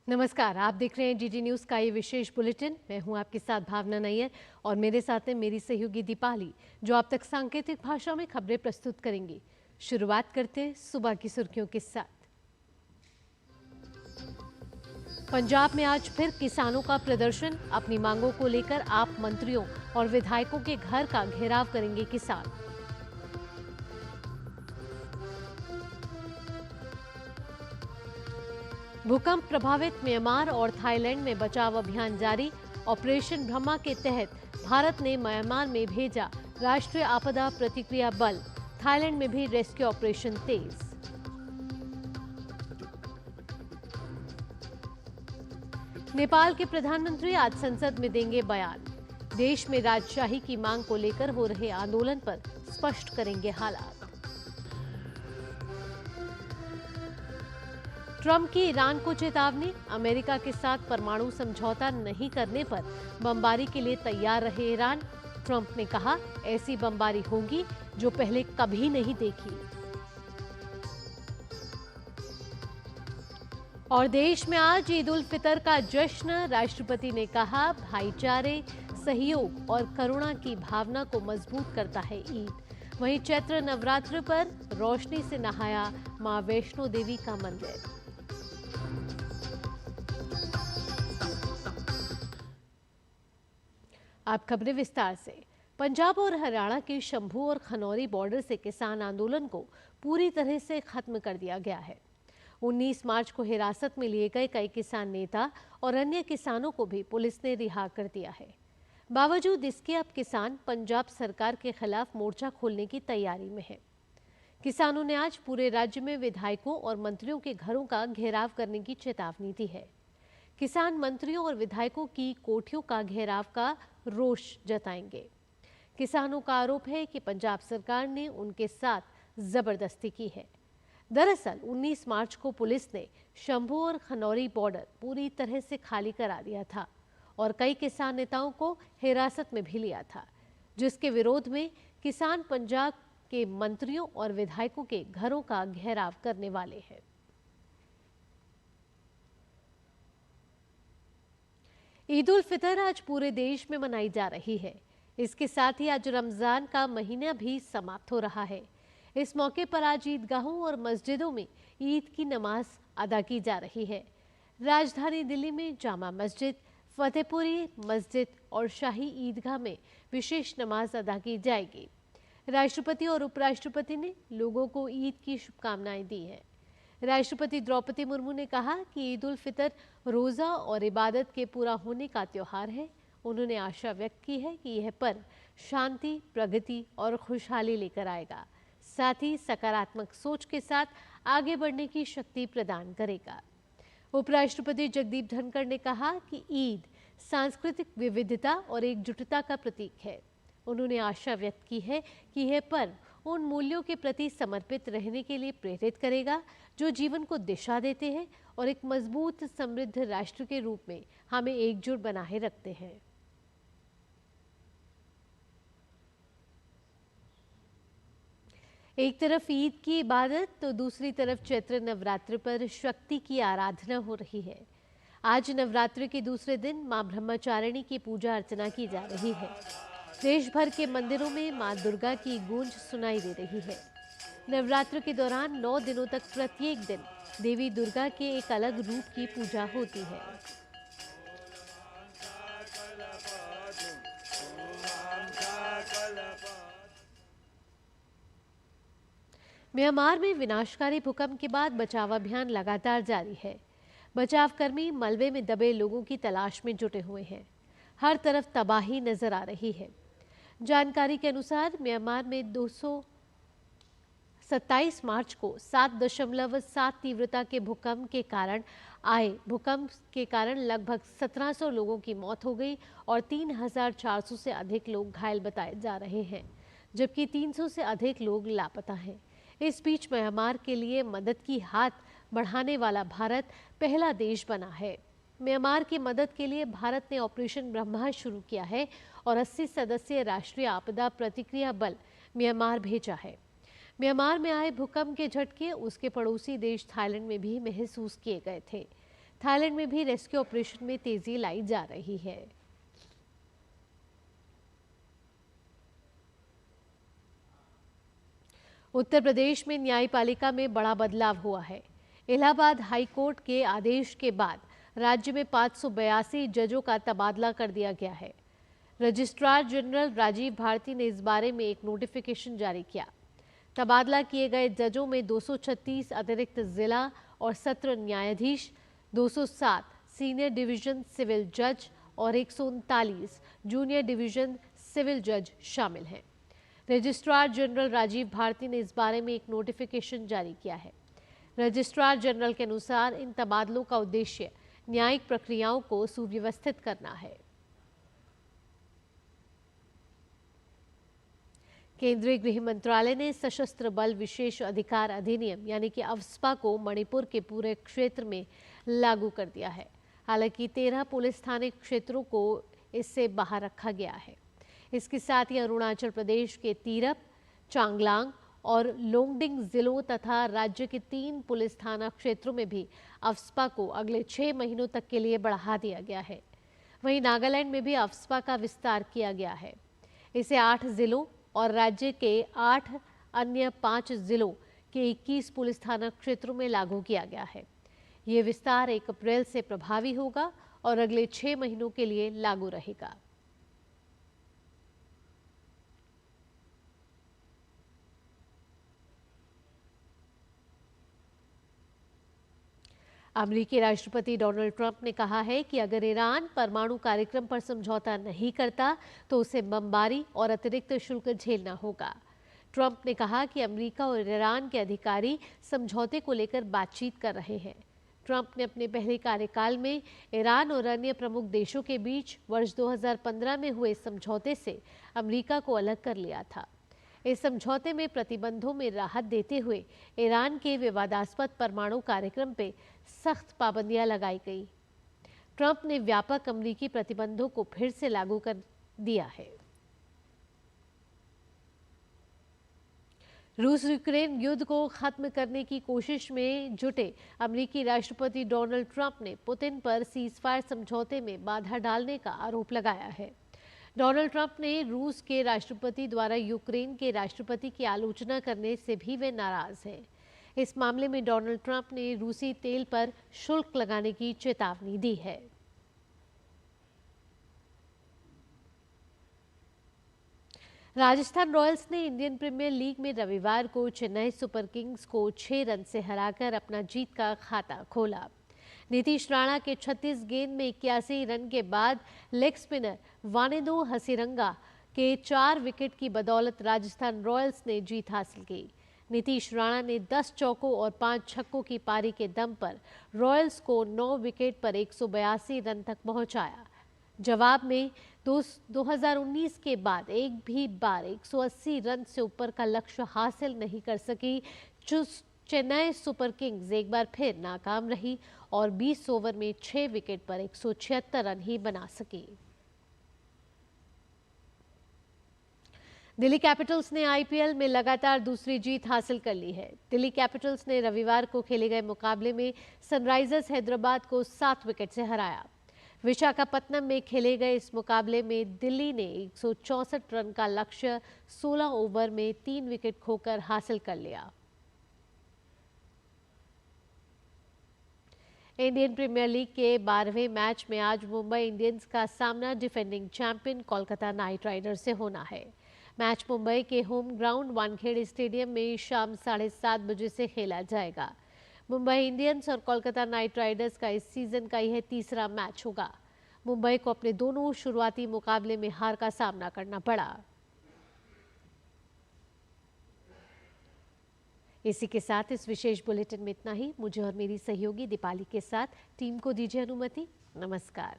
नमस्कार, आप देख रहे हैं डीडी न्यूज का ये विशेष बुलेटिन। मैं हूं आपके साथ भावना नैयर और मेरे साथ है मेरी सहयोगी दीपाली, जो आप तक सांकेतिक भाषा में खबरें प्रस्तुत करेंगी। शुरुआत करते हैं सुबह की सुर्खियों के साथ। पंजाब में आज फिर किसानों का प्रदर्शन। अपनी मांगों को लेकर आप मंत्रियों और विधायकों के घर का घेराव करेंगे किसान। भूकंप प्रभावित म्यांमार और थाईलैंड में बचाव अभियान जारी। ऑपरेशन ब्रह्मा के तहत भारत ने म्यांमार में भेजा राष्ट्रीय आपदा प्रतिक्रिया बल। थाईलैंड में भी रेस्क्यू ऑपरेशन तेज। नेपाल के प्रधानमंत्री आज संसद में देंगे बयान। देश में राजशाही की मांग को लेकर हो रहे आंदोलन पर स्पष्ट करेंगे हालात। ट्रंप की ईरान को चेतावनी। अमेरिका के साथ परमाणु समझौता नहीं करने पर बमबारी के लिए तैयार रहे ईरान। ट्रंप ने कहा, ऐसी बमबारी होगी जो पहले कभी नहीं देखी। और देश में आज ईद उल फितर का जश्न। राष्ट्रपति ने कहा, भाईचारे, सहयोग और करुणा की भावना को मजबूत करता है ईद। वहीं चैत्र नवरात्र पर रोशनी से नहाया मां वैष्णो देवी का मंदिर। अब खबरें विस्तार से। पंजाब और हरियाणा के शंभू और खनौरी बॉर्डर से किसान आंदोलन को पूरी तरह से खत्म कर दिया गया है। 19 मार्च को हिरासत में लिए गए कई किसान नेता और अन्य किसानों को भी पुलिस ने रिहा कर दिया है। बावजूद इसके अब किसान पंजाब सरकार के खिलाफ मोर्चा खोलने की तैयारी में है। किसानों ने आज पूरे राज्य में विधायकों और मंत्रियों के घरों का घेराव करने की चेतावनी दी है। किसान मंत्रियों और विधायकों की कोठियों का घेराव का रोष जताएंगे। किसानों का आरोप है कि पंजाब सरकार ने उनके साथ जबरदस्ती की है। दरअसल 19 मार्च को पुलिस ने शंभू और खनौरी बॉर्डर पूरी तरह से खाली करा दिया था और कई किसान नेताओं को हिरासत में भी लिया था, जिसके विरोध में किसान पंजाब के मंत्रियों और विधायकों के घरों का घेराव करने वाले हैं। ईद उल फितर आज पूरे देश में मनाई जा रही है। इसके साथ ही आज रमजान का महीना भी समाप्त हो रहा है। इस मौके पर आज ईदगाहों और मस्जिदों में ईद की नमाज अदा की जा रही है। राजधानी दिल्ली में जामा मस्जिद, फतेहपुरी मस्जिद और शाही ईदगाह में विशेष नमाज अदा की जाएगी। राष्ट्रपति और उपराष्ट्रपति ने लोगों को ईद की शुभकामनाएं दी हैं। राष्ट्रपति द्रौपदी मुर्मू ने कहा कि ईद उल फितर रोज़ा और इबादत के पूरा होने का त्योहार है। उन्होंने आशा व्यक्त की है कि यह पर्व शांति, प्रगति और खुशहाली लेकर आएगा, साथ ही सकारात्मक सोच के साथ आगे बढ़ने की शक्ति प्रदान करेगा। उपराष्ट्रपति जगदीप धनखड़ ने कहा कि ईद सांस्कृतिक विविधता और एकजुटता का प्रतीक है। उन्होंने आशा व्यक्त की है कि यह पर्व उन मूल्यों के प्रति समर्पित रहने के लिए प्रेरित करेगा जो जीवन को दिशा देते हैं और एक मजबूत, समृद्ध राष्ट्र के रूप में हमें एकजुट बनाए रखते हैं। एक तरफ ईद की इबादत तो दूसरी तरफ चैत्र नवरात्र पर शक्ति की आराधना हो रही है। आज नवरात्र के दूसरे दिन मां ब्रह्मचारिणी की पूजा अर्चना की जा रही है। देश भर के मंदिरों में मां दुर्गा की गूंज सुनाई दे रही है। नवरात्र के दौरान 9 दिनों तक प्रत्येक दिन देवी दुर्गा के एक अलग रूप की पूजा होती है। म्यांमार में विनाशकारी भूकंप के बाद बचाव अभियान लगातार जारी है। बचाव कर्मी मलबे में दबे लोगों की तलाश में जुटे हुए हैं। हर तरफ तबाही नजर आ रही है। जानकारी के अनुसार म्यांमार में 227 मार्च को 7.7 तीव्रता के भूकंप के कारण लगभग 1700 लोगों की मौत हो गई और 3400 से अधिक लोग घायल बताए जा रहे हैं, जबकि 300 से अधिक लोग लापता हैं। इस बीच म्यांमार के लिए मदद की हाथ बढ़ाने वाला भारत पहला देश बना है। म्यांमार की मदद के लिए भारत ने ऑपरेशन ब्रह्मा शुरू किया है और 80 सदस्यीय राष्ट्रीय आपदा प्रतिक्रिया बल म्यांमार भेजा है। म्यांमार में आए भूकंप के झटके उसके पड़ोसी देश थाईलैंड में भी महसूस किए गए थे। थाईलैंड में भी रेस्क्यू ऑपरेशन में तेजी लाई जा रही है। उत्तर प्रदेश में न्यायपालिका में बड़ा बदलाव हुआ है। इलाहाबाद हाई कोर्ट के आदेश के बाद राज्य में 582 जजों का तबादला कर दिया गया है। रजिस्ट्रार जनरल राजीव भारती ने इस बारे में एक नोटिफिकेशन जारी किया। तबादला किए गए जजों में 236 अतिरिक्त जिला और सत्र न्यायाधीश, 207 सीनियर डिवीजन सिविल जज और 139 जूनियर डिवीजन सिविल जज शामिल हैं। रजिस्ट्रार जनरल राजीव भारती ने इस बारे में एक नोटिफिकेशन जारी किया है। रजिस्ट्रार जनरल के अनुसार इन तबादलों का उद्देश्य न्यायिक प्रक्रियाओं को सुव्यवस्थित करना है। केंद्रीय गृह मंत्रालय ने सशस्त्र बल विशेष अधिकार अधिनियम यानी कि अफ्स्पा को मणिपुर के पूरे क्षेत्र में लागू कर दिया है। हालांकि 13 पुलिस थाने क्षेत्रों को इससे बाहर रखा गया है। इसके साथ ही अरुणाचल प्रदेश के तीरप, चांगलांग और लोंगडिंग जिलों तथा राज्य के 3 पुलिस थाना क्षेत्रों में भी अफ्स्पा को अगले 6 महीनों तक के लिए बढ़ा दिया गया है। वहीं नागालैंड में भी अफ्स्पा का विस्तार किया गया है। इसे 8 जिलों और राज्य के 8 अन्य 5 जिलों के 21 पुलिस थाना क्षेत्रों में लागू किया गया है। ये विस्तार 1 अप्रैल से प्रभावी होगा और अगले 6 महीनों के लिए लागू रहेगा। अमेरिकी राष्ट्रपति डोनाल्ड ट्रंप ने कहा है कि अगर ईरान परमाणु कार्यक्रम पर समझौता नहीं करता तो उसे बमबारी और अतिरिक्त शुल्क झेलना होगा। ट्रंप ने कहा कि अमेरिका और ईरान के अधिकारी समझौते को लेकर बातचीत कर रहे हैं। ट्रंप ने अपने पहले कार्यकाल में ईरान और अन्य प्रमुख देशों के बीच वर्ष 2015 में हुए समझौते से अमेरिका को अलग कर लिया था। इस समझौते में प्रतिबंधों में राहत देते हुए ईरान के विवादास्पद परमाणु कार्यक्रम पर सख्त पाबंदियां लगाई गई। ट्रंप ने व्यापक अमेरिकी प्रतिबंधों को फिर से लागू कर दिया है। रूस यूक्रेन युद्ध को खत्म करने की कोशिश में जुटे अमेरिकी राष्ट्रपति डोनाल्ड ट्रंप ने पुतिन पर सीजफायर समझौते में बाधा डालने का आरोप लगाया है। डोनाल्ड ट्रंप ने रूस के राष्ट्रपति द्वारा यूक्रेन के राष्ट्रपति की आलोचना करने से भी वे नाराज हैं। इस मामले में डोनाल्ड ट्रंप ने रूसी तेल पर शुल्क लगाने की चेतावनी दी है। राजस्थान रॉयल्स ने इंडियन प्रीमियर लीग में रविवार को चेन्नई सुपर किंग्स को 6 रन से हराकर अपना जीत का खाता खोला। नीतीश राणा के 36 गेंद में 81 रन के बाद लेग स्पिनर वानेदो हसीरंगा के 4 विकेट की बदौलत राजस्थान रॉयल्स ने जीत हासिल की। नीतीश राणा ने 10 चौकों और 5 छक्कों की पारी के दम पर रॉयल्स को 9 विकेट पर 182 रन तक पहुंचाया। जवाब में 2019 के बाद एक भी बार 180 रन से ऊपर का लक्ष्य हासिल नहीं कर सकी। चेन्नई सुपर किंग्स एक बार फिर नाकाम रही और 20 ओवर में 6 विकेट पर 176 रन ही बना सकी। दिल्ली कैपिटल्स ने आईपीएल में लगातार दूसरी जीत हासिल कर ली है। दिल्ली कैपिटल्स ने रविवार को खेले गए मुकाबले में सनराइजर्स हैदराबाद को 7 विकेट से हराया। विशाखापत्तनम में खेले गए इस मुकाबले में दिल्ली ने 164 रन का लक्ष्य 16 ओवर में 3 विकेट खोकर हासिल कर लिया। इंडियन प्रीमियर लीग के 12वें मैच में आज मुंबई इंडियंस का सामना defending champion Kolkata night Riders से होना है। मैच मुंबई के होम ग्राउंड वानखेड़े स्टेडियम में शाम 7:30 बजे से खेला जाएगा। मुंबई इंडियंस और कोलकाता नाइट राइडर्स का इस सीजन का यह तीसरा मैच होगा। मुंबई को अपने दोनों शुरुआती मुकाबले में हार का सामना करना पड़ा। इसी के साथ इस विशेष बुलेटिन में इतना ही। मुझे और मेरी सहयोगी दीपाली के साथ टीम को दीजिए अनुमति। नमस्कार।